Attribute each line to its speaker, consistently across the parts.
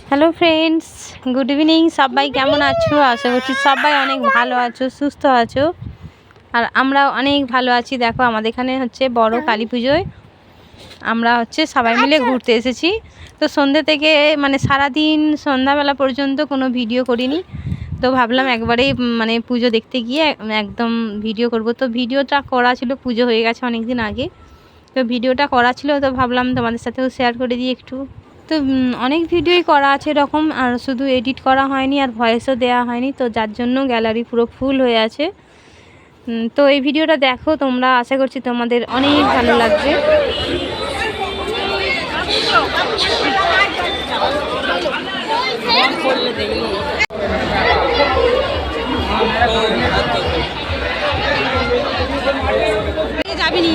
Speaker 1: Hello friends, good evening. সবাই কেমন আছো? আশা করছি সবাই অনেক ভালো আছো, সুস্থ আছো। আর আমরা অনেক ভালো আছি। দেখো আমাদের এখানে হচ্ছে বড় কালী পুজোয় আমরা হচ্ছে সবাই মিলে ঘুরতে এসেছি। তো সন্ধ্যে থেকে মানে সারাদিন সন্ধ্যাবেলা পর্যন্ত কোনো ভিডিও করিনি। তো ভাবলাম একবারেই মানে পুজো দেখতে গিয়ে একদম ভিডিও করব। তো ভিডিওটা করা ছিল, পুজো হয়ে গেছে অনেক দিন আগে। তো ভিডিওটা করা ছিল, তো ভাবলাম তোমাদের সাথেও শেয়ার করে দিই একটু। তো অনেক ভিডিওই করা আছে এরকম, আর শুধু এডিট করা হয়নি আর ভয়েসও দেওয়া হয়নি, তো যার জন্য গ্যালারি পুরো ফুল হয়ে আছে। তো এই ভিডিওটা দেখো তোমরা, আশা করছি তোমাদের অনেক ভালো লাগবে। যাবিনি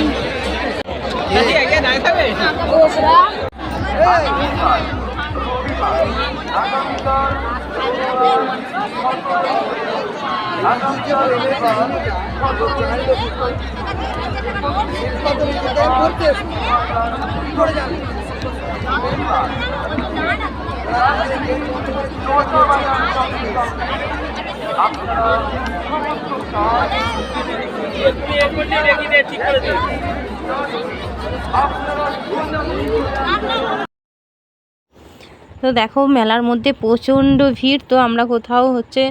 Speaker 1: তো দেখো মেলার মধ্যে প্রচণ্ড ভিড়। তো আমরা কোথাও হচ্ছে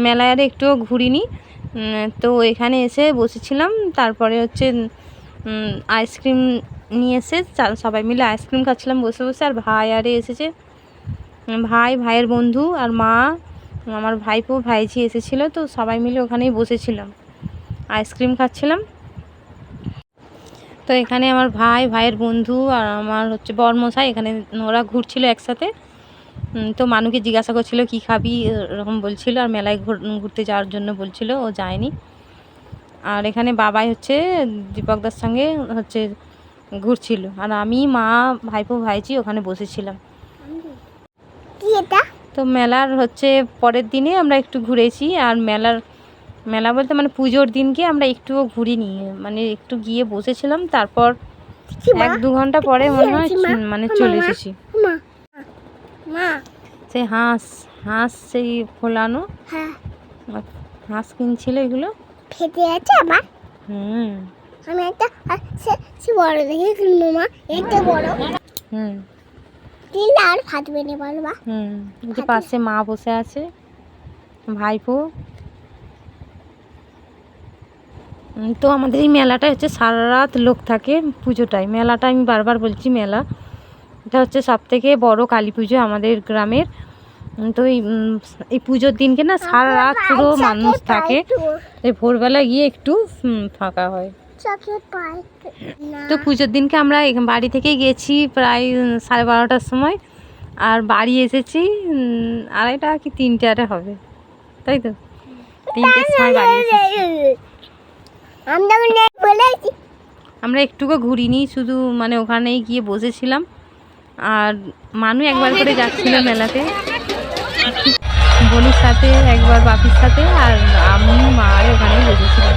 Speaker 1: মেলায় একটুও ঘুরিনি। তো এখানে এসে বসেছিলাম, তারপরে হচ্ছে আইসক্রিম নিয়ে এসে সবাই মিলে আইসক্রিম খাচ্ছিলাম বসে বসে। আর ভাই আরে এসেছে, ভাইয়ের বন্ধু আর মা, আমার ভাইপো ভাইঝি এসেছিলো। তো সবাই মিলে ওখানেই বসেছিলাম, আইসক্রিম খাচ্ছিলাম। তো এখানে আমার ভাইয়ের বন্ধু আর আমার হচ্ছে বরমশাই, এখানে ওরা ঘুরছিল একসাথে। তো মানুকে জিজ্ঞাসা করছিল কি খাবি এরকম বলছিল, আর মেলায় ঘুরতে যাওয়ার জন্য বলছিল, ও যায়নি। আর এখানে বাবাই হচ্ছে দীপকদার সঙ্গে হচ্ছে ঘুরছিল, আর আমি, মা, ভাইপো ভাইঝি ওখানে বসেছিলাম। তো মেলার হচ্ছে পরের দিনে আমরা একটু ঘুরেছি। আর মেলা বলতে মানে পুজোর দিনকে আমরা একটুও ঘুরিনি, মানে একটু গিয়ে বসেছিলাম, তারপর 1-2 ঘন্টা পরে মনে হয় মানে চলে এসেছি। সেই হাঁস সেই ফোলানো হাঁস কিনছিল, এগুলো
Speaker 2: ফেটে আছে আমার। আমি একটা বড় দেখে কিনবো মা, একটা বড় কিনলে আর ফাটবে না বলবা।
Speaker 1: যে পাশে মা বসে আছে, ভাইপো। তো আমাদের এই মেলাটা হচ্ছে সারা রাত লোক থাকে পুজোটায়। মেলাটা আমি বারবার বলছি, মেলা এটা হচ্ছে সবথেকে বড় কালী পুজো আমাদের গ্রামের। তো এই পুজোর দিনকে না সারা রাত পুরো মানুষ থাকে। এই ভোরবেলা গিয়ে একটু ফাঁকা হয়। তো পুজোর দিনকে আমরা বাড়ি থেকে গেছি প্রায় 12:30টার সময়, আর বাড়ি এসেছি 2:30 কি 3টে হবে, তাই তো 3টের সময় বাড়ি এসেছি। আমরা একটুকু ঘুরিনি, শুধু মানে ওখানেই গিয়ে বসেছিলাম। আর মানু একবার করে যাচ্ছিল মেলাতে, বলির সাথে একবার, বাপির সাথে, আর আমি মা ওখানেই বসেছিলাম।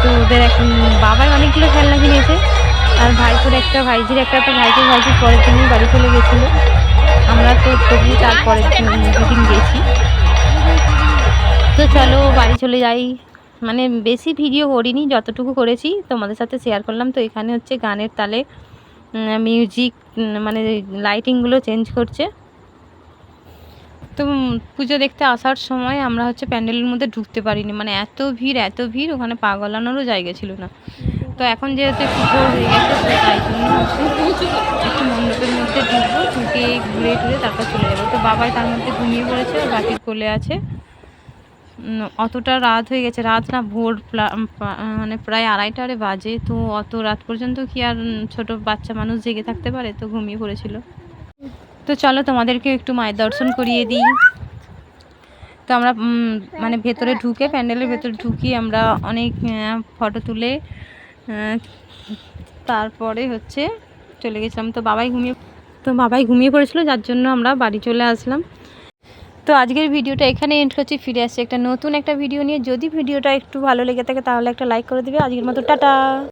Speaker 1: তো ওদের এখন বাবাই অনেকগুলো খেলনা কিনেছে, আর ভাইপুর একটা, ভাইঝির একটা। তো ভাইজির পরের দিনই বাড়ি চলে গেছিলো। আমরা তো তবু তারপরের দুদিন গেছি। তো চলো বাড়ি চলে যাই। মানে বেশি ভিডিও করিনি, যতটুকু করেছি তোমাদের সাথে শেয়ার করলাম। তো এখানে হচ্ছে গানের তালে মিউজিক, মানে লাইটিংগুলো চেঞ্জ করছে। তো পুজো দেখতে আসার সময় আমরা হচ্ছে প্যান্ডেলের মধ্যে ঢুকতে পারিনি, মানে এত ভিড়, ওখানে পা গলানোরও জায়গা ছিল না। তো এখন যেহেতু একটু ভোর হয়ে গেছে, তো তাই জন্য একটু মণ্ডপের মধ্যে ঢুকবো, ঢুকে ঘুরে টুরে তারপর চলে যাবো। তো বাবাই তার মধ্যে ঘুমিয়ে পড়েছে, বাকির কোলে আছে। অতটা রাত হয়ে গেছে, রাত না ভোর, মানে প্রায় 2:30 বাজে। তো অত রাত পর্যন্ত কি আর ছোট বাচ্চা মানুষ জেগে থাকতে পারে, তো ঘুমিয়ে পড়েছিল। তো চলো তোমাদেরকে একটু মায়ের দর্শন করিয়ে দিই। তো আমরা মানে ভেতরে ঢুকে, প্যান্ডেলের ভেতরে ঢুকি আমরা অনেক ফটো তুলে তারপরে হচ্ছে চলে গেছিলাম। তো বাবাই ঘুমিয়ে পড়েছিল, যার জন্য আমরা বাড়ি চলে আসলাম। তো আজকের ভিডিওটা এখানে এন্ড করছি, ফিরে আসছি একটা নতুন একটা ভিডিও নিয়ে। যদি ভিডিওটা একটু ভালো লেগে থাকে তাহলে একটা লাইক করে দেবে। আজকের মতো টাটা।